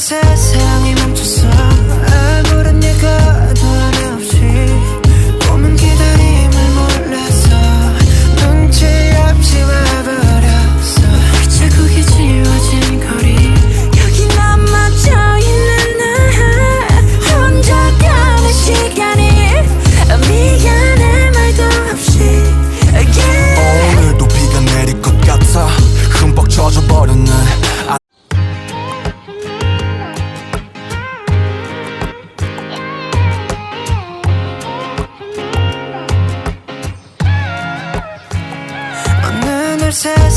세상이 멈췄어. 아무런 예고도 하나 없이 꿈은 기다림을 몰라서 눈치 없이 와버렸어. 자국이 지워진 거리 여기 남아져 있는 나 혼자 가는 시간이 미안해 말도 없이 yeah. 오늘도 비가 내릴 것 같아 흠뻑 젖어버렸네. 어느 날 세상